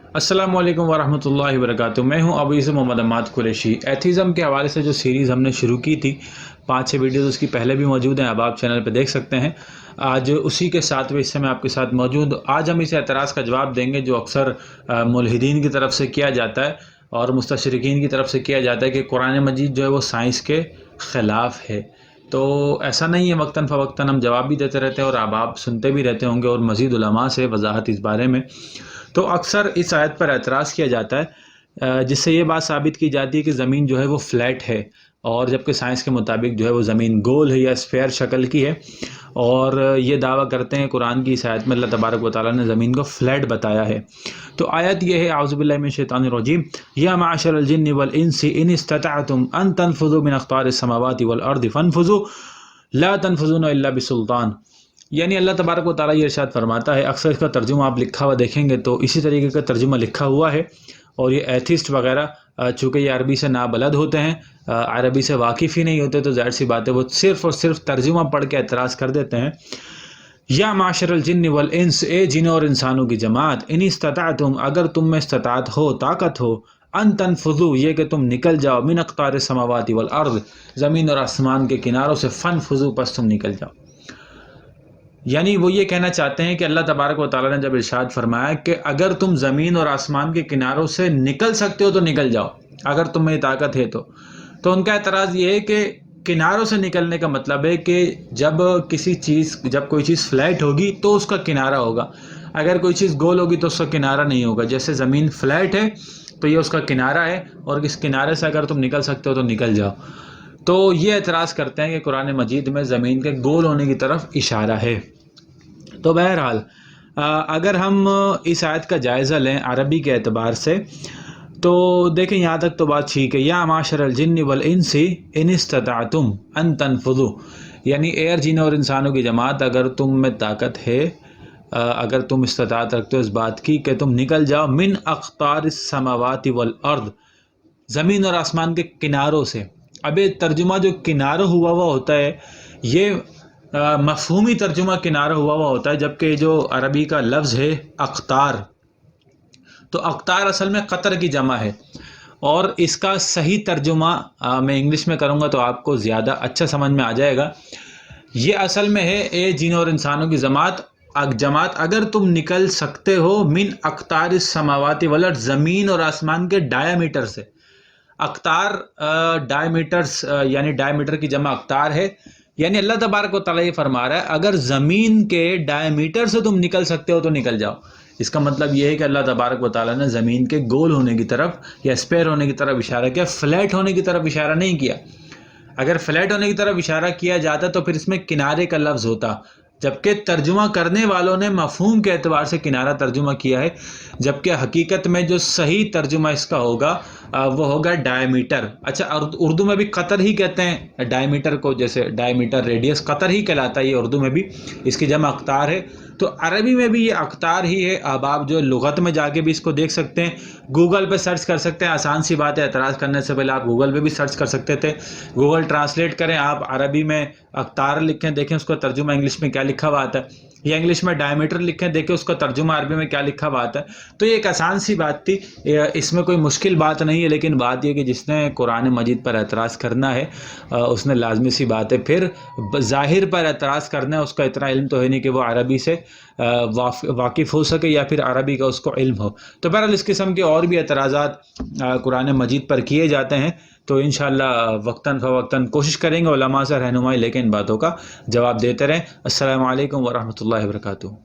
अस्सलामु अलैकुम वरहमतुल्लाहि वबरकातुहू। मैं हूं अबू यूसुफ मोहम्मद अम्माद कुरैशी। एथीज़म के हवाले से जो सीरीज़ हमने शुरू की थी, 5-6 वीडियोज़ उसकी पहले भी मौजूद हैं, अब आप चैनल पे देख सकते हैं। आज उसी के 7वें हिस्से में आपके साथ मौजूद। आज हम इस एतराज़ का जवाब देंगे जो अक्सर मुल्हिदीन की तरफ से किया जाता है और मुस्तशरिकीन की तरफ से किया जाता है कि कुरान मजीद जो है वो साइंस के ख़िलाफ़ है। तो ऐसा नहीं है, वक्तन फ़वक्तन हम जवाब भी देते रहते हैं और अब आप सुनते भी रहते होंगे और मज़ीद उलमा से वजाहत इस बारे में। तो अक्सर इस आयत पर एतराज़ किया जाता है जिससे ये बात साबित की जाती है कि ज़मीन जो है वो फ्लैट है, और जबकि साइंस के मुताबिक जो है वो ज़मीन गोल है या स्फेयर शक्ल की है। और ये दावा करते हैं कुरान की इस आयत में अल्लाह तबारक व तआला ने ज़मीन को फ्लैट बताया है। तो आयत ये है, आऊज़ु बिल्लाहि मिनश शैतानिर रजीम, या माशरल जिन्नि वल इंसी इन इस्ततअतुम अन तनफुज़ू मिन अक़तारिस समावाति वल अर्दि फनफुज़ू ला तनफुज़ूना इल्ला बिसुल्तान। यानी अल्लाह तबारक व तआला ये इरशाद फरमाता है, अक्सर इसका तर्जुमा आप लिखा हुआ देखेंगे तो इसी तरीके का तर्जुमा लिखा हुआ है। और ये एथिस्ट वगैरह चूँकि ये अरबी से नाबलद होते हैं, अरबी से वाकिफ़ ही नहीं होते, तो ज़ाहिर सी बात है वो सिर्फ़ और सिर्फ तर्जुमा पढ़ के एतराज़ कर देते हैं। या माशरल जिन्न वल इंस, ए जिन और इंसानों की जमात, इन इस्तताअतुम, अगर तुम में इस्तात हो, ताकत हो, अन तनफुज़ू, ये कि तुम निकल जाओ, मिन अक़तारिस समावाति वल अर्द, ज़मीन और आसमान के किनारों से, फनफुज़ू, बस तुम निकल जाओ। यानी वो ये कहना चाहते हैं कि अल्लाह तबारक व तआला ने जब इरशाद फरमाया कि अगर तुम ज़मीन और आसमान के किनारों से निकल सकते हो तो निकल जाओ, अगर तुम में ताकत है तो उनका एतराज़ ये है कि किनारों से निकलने का मतलब है कि जब कोई चीज़ फ्लैट होगी तो उसका किनारा होगा, अगर कोई चीज़ गोल होगी तो उसका किनारा नहीं होगा। जैसे ज़मीन फ्लैट है तो ये उसका किनारा है, और इस किनारे से अगर तुम निकल सकते हो तो निकल जाओ। तो ये एतराज़ करते हैं कि कुरान मजीद में ज़मीन के गोल होने की तरफ इशारा है। तो बहरहाल अगर हम इस आयत का जायज़ा लें अरबी के एतबार से तो देखें, यहाँ तक तो बात ठीक है। या माशरल जिन्नि वल इंसी इन इस्तताअतुम अन तनफुज़ू, यानी एयर जिन और इंसानों की जमात, अगर तुम में ताकत है, अगर तुम इस्तात रखते हो इस बात की कि तुम निकल जाओ, मिन अक़तारिस समावाति वल अर्द, ज़मीन और आसमान के किनारों से। अब ये तर्जुमा जो किनारों हुआ होता है, ये मफ़हूमी तर्जुमा किनारा हुआ होता है, जबकि जो अरबी का लफ्ज़ है अक़तार, तो अक़तार असल में क़तर की जमा है, और इसका सही तर्जुमा मैं इंग्लिश में करूँगा तो आपको ज़्यादा अच्छा समझ में आ जाएगा। ये असल में है, ए जिन और इंसानों की जमात, अगर तुम निकल सकते हो, मिन अक़तारिस समावाति वल अर्द, ज़मीन और आसमान के डायामीटर से। अक़तार डायमीटर्स, यानी डायमीटर की जमा अक़तार है। यानी अल्लाह तबारक व तआला ये फरमा रहा है, अगर ज़मीन के डायमीटर से तुम निकल सकते हो तो निकल जाओ। इसका मतलब ये है कि अल्लाह तबारक व तआला ने ज़मीन के गोल होने की तरफ या स्पेयर होने की तरफ इशारा किया, फ्लैट होने की तरफ इशारा नहीं किया। अगर फ्लैट होने की तरफ इशारा किया जाता तो फिर इसमें किनारे का लफ्ज़ होता, जबकि तर्जुमा करने वालों ने मफ़हूम के एतबार से किनारा तर्जुमा किया है, जबकि हकीकत में जो सही तर्जुमा इसका होगा वो होगा डायमीटर। अच्छा, उर्दू में भी क़तर ही कहते हैं डायमीटर को, जैसे डायमीटर रेडियस क़तर ही कहलाता है, ये उर्दू में भी इसकी जमा अक़तार है। तो अरबी में भी ये अक़तार ही है। अब आप जो लुग़त में जाके भी इसको देख सकते हैं, गूगल पे सर्च कर सकते हैं, आसान सी बात है, एतराज़ करने से पहले आप गूगल पे भी सर्च कर सकते थे। गूगल ट्रांसलेट करें, आप अरबी में अक़तार लिखें, देखें उसका तर्जुमा इंग्लिश में क्या लिखा हुआ आता है, या इंग्लिश में डायमीटर लिखें, देखें उसका तर्जुमा अरबी में क्या लिखा हुआ आता है। तो ये एक आसान सी बात थी, इसमें कोई मुश्किल बात नहीं है। लेकिन बात यह कि जिसने कुरान मजीद पर एतराज़ करना है उसने लाजमी सी बात है फिर ज़ाहिर पर एतराज़ करना है, उसका इतना इल्म तो है नहीं कि वो अरबी से वाकिफ़ हो सके या फिर अरबी का उसको इल्म हो। तो बहरहाल इस किस्म के और भी एतराज़ात कुरान मजीद पर किए जाते हैं, तो इंशाअल्लाह वक्तन फ़वक्तन कोशिश करेंगे उलमा से रहनुमाई लेके इन बातों का जवाब देते रहें। अस्सलामु अलैकुम वरहमतुल्लाहि वबरकातुहू।